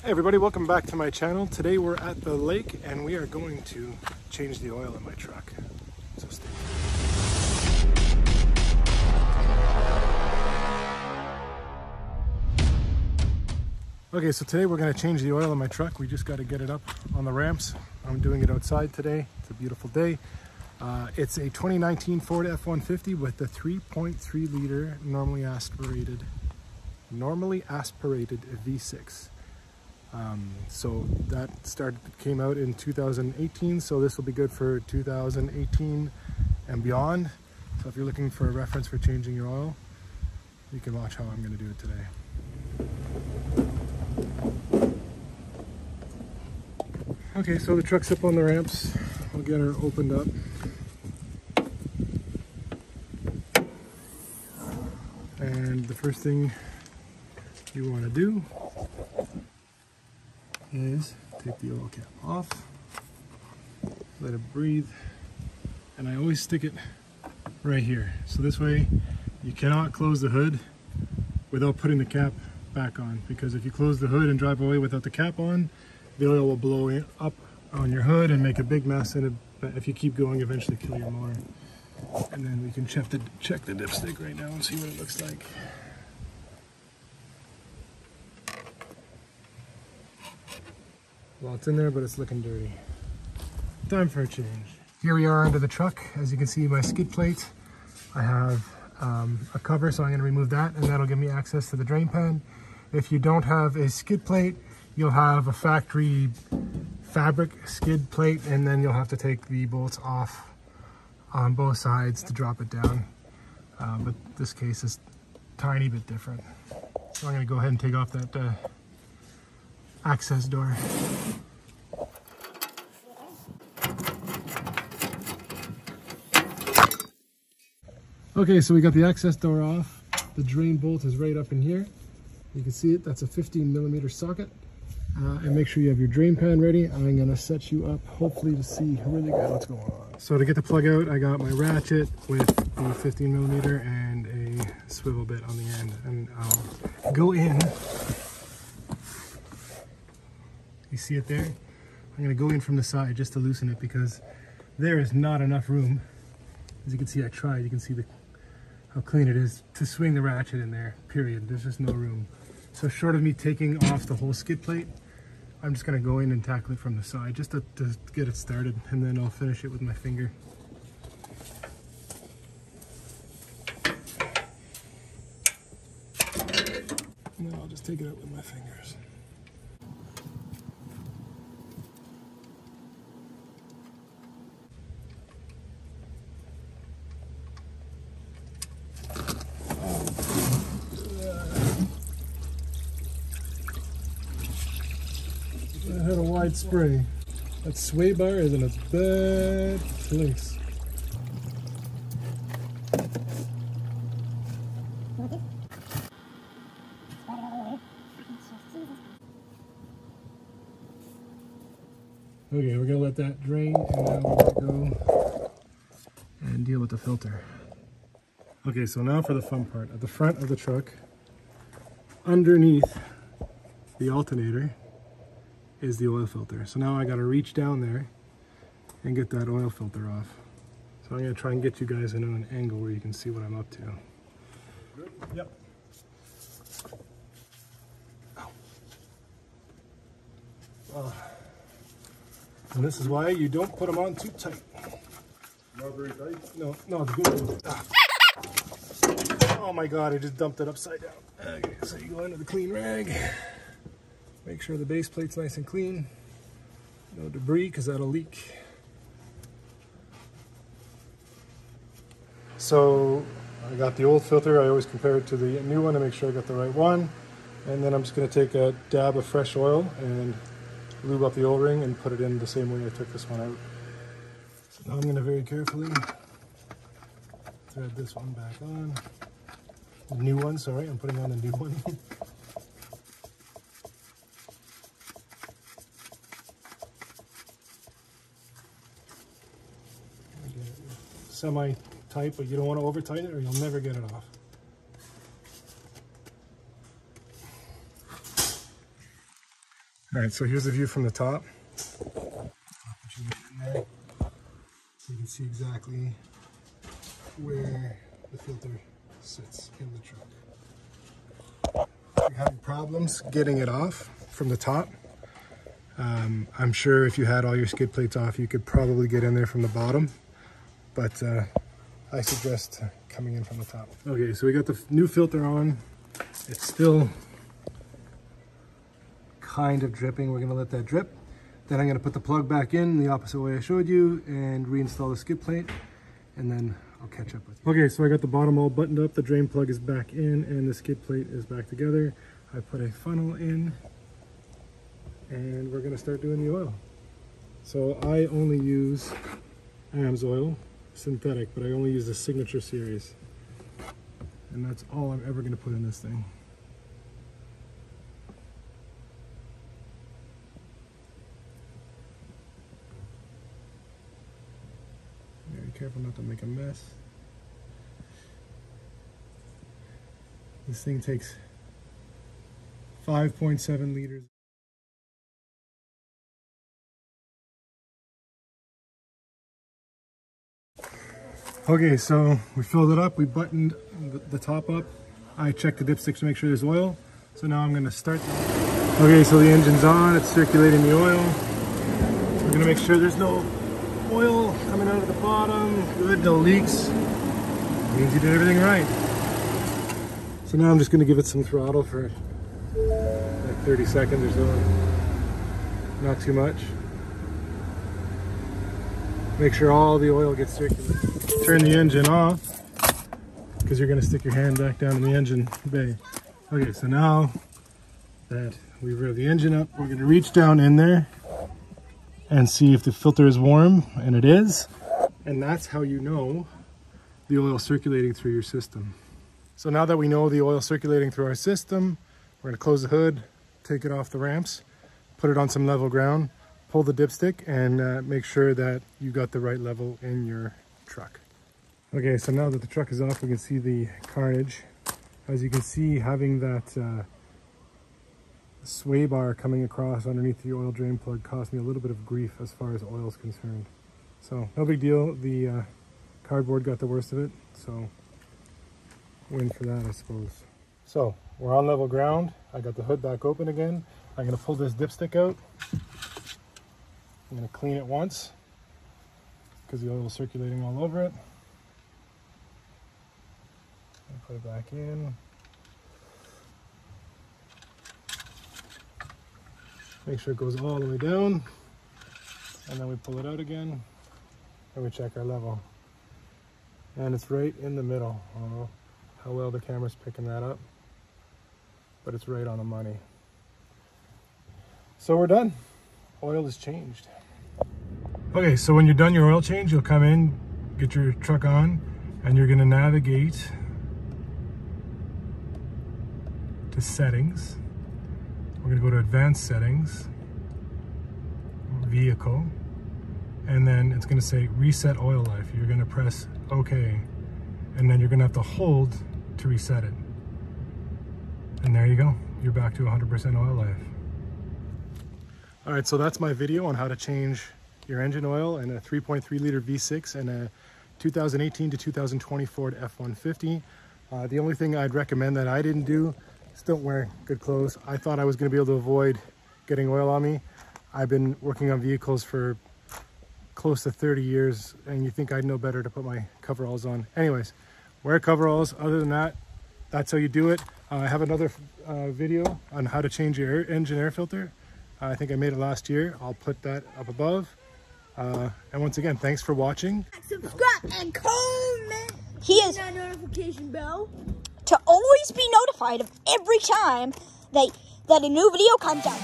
Hey everybody, welcome back to my channel. Today we're at the lake and we are going to change the oil in my truck. So stay tuned. Okay, so today we're going to change the oil in my truck. We just got to get it up on the ramps. I'm doing it outside today. It's a beautiful day. It's a 2019 Ford F-150 with the 3.3 liter normally aspirated V6. So that came out in 2018, so this will be good for 2018 and beyond. So if you're looking for a reference for changing your oil, you can watch how I'm going to do it today. Okay, so the truck's up on the ramps. I'll get her opened up. And the first thing you want to do is take the oil cap off, let it breathe, and I always stick it right here. So this way you cannot close the hood without putting the cap back on, because if you close the hood and drive away without the cap on, the oil will blow up on your hood and make a big mess, and if you keep going, eventually kill your motor. And then we can check the dipstick right now and see what it looks like. Well, it's in there, but it's looking dirty. Time for a change. Here we are under the truck. As you can see, my skid plate. I have a cover, so I'm going to remove that, and that'll give me access to the drain pan. If you don't have a skid plate, you'll have a factory fabric skid plate, and then you'll have to take the bolts off on both sides to drop it down. But this case is a tiny bit different. So I'm going to go ahead and take off that access door. Okay, so we got the access door off. The drain bolt is right up in here. You can see it, that's a 15mm socket. And make sure you have your drain pan ready. I'm gonna set you up, hopefully to see really good what's going on. So to get the plug out, I got my ratchet with the 15mm and a swivel bit on the end. And I'll go in. You see it there? I'm going to go in from the side just to loosen it, because there is not enough room. As you can see, I tried. You can see how clean it is to swing the ratchet in there, period. There's just no room. So short of me taking off the whole skid plate, I'm just going to go in and tackle it from the side just to get it started, and then I'll finish it with my finger. And then I'll just take it out with my fingers. I had a wide spray. That sway bar is in a bad place. Okay, we're gonna let that drain, and now we're gonna go and deal with the filter. Okay, so now for the fun part. At the front of the truck, underneath the alternator, is the oil filter. So now I got to reach down there and get that oil filter off. So I'm going to try and get you guys in an angle where you can see what I'm up to. Good? Yep. Oh. And this is why you don't put them on too tight. Not very tight? No, it's good. Ah. Oh my God, I just dumped it upside down. Okay, so you go into the clean rag. Make sure the base plate's nice and clean. No debris, because that'll leak. So I got the old filter. I always compare it to the new one to make sure I got the right one. And then I'm just going to take a dab of fresh oil and lube up the O-ring and put it in the same way I took this one out. So now I'm going to very carefully thread this one back on. The new one, sorry, I'm putting on the new one. Semi-tight, but you don't want to over-tighten it or you'll never get it off. All right, so here's the view from the top. I'll put you in there so you can see exactly where the filter sits in the truck. If you're having problems getting it off from the top, I'm sure if you had all your skid plates off, you could probably get in there from the bottom, but I suggest coming in from the top. Okay, so we got the new filter on. It's still kind of dripping. We're gonna let that drip. Then I'm gonna put the plug back in the opposite way I showed you and reinstall the skid plate, and then I'll catch up with you. Okay, so I got the bottom all buttoned up, the drain plug is back in, and the skid plate is back together. I put a funnel in, and we're gonna start doing the oil. So I only use AMSOIL synthetic, but I only use the Signature series. And that's all I'm ever gonna put in this thing. Very careful not to make a mess. This thing takes 5.7 liters. Okay, so we filled it up, we buttoned the top up. I checked the dipstick to make sure there's oil. So now I'm gonna start. Okay, so the engine's on, it's circulating the oil. We're gonna make sure there's no oil coming out of the bottom. Good, no leaks. Means you did everything right. So now I'm just gonna give it some throttle for like 30 seconds or so. Not too much. Make sure all the oil gets circulated. Turn the engine off, because you're gonna stick your hand back down in the engine bay. Okay, so now that we've revved the engine up, we're gonna reach down in there and see if the filter is warm, and it is. And that's how you know the oil circulating through your system. So now that we know the oil circulating through our system, we're gonna close the hood, take it off the ramps, put it on some level ground, pull the dipstick, and make sure that you got the right level in your truck. Okay, so now that the truck is off, we can see the carnage. As you can see, having that sway bar coming across underneath the oil drain plug cost me a little bit of grief as far as oil is concerned. So no big deal, the cardboard got the worst of it, so win for that, I suppose. So we're on level ground. I got the hood back open again. I'm gonna pull this dipstick out. I'm gonna clean it once because the oil is circulating all over it. Put it back in. Make sure it goes all the way down, and then we pull it out again and we check our level. And it's right in the middle. I don't know how well the camera's picking that up, but it's right on the money. So we're done. Oil is changed. Okay, so when you're done your oil change, you'll come in, get your truck on, and you're gonna navigate to settings. We're gonna go to advanced settings, vehicle, and then it's gonna say reset oil life. You're gonna press OK, and then you're gonna have to hold to reset it. And there you go, you're back to 100% oil life. All right, so that's my video on how to change your engine oil in a 3.3 liter V6 and a 2018 to 2020 Ford F150. The only thing I'd recommend that I didn't do is don't wear good clothes. I thought I was gonna be able to avoid getting oil on me. I've been working on vehicles for close to 30 years, and you think I'd know better to put my coveralls on. Anyways, wear coveralls. Other than that, that's how you do it. I have another video on how to change your engine air filter. I think I made it last year. I'll put that up above. And once again, thanks for watching. Subscribe and comment. Hit that notification bell to always be notified of every time that a new video comes out.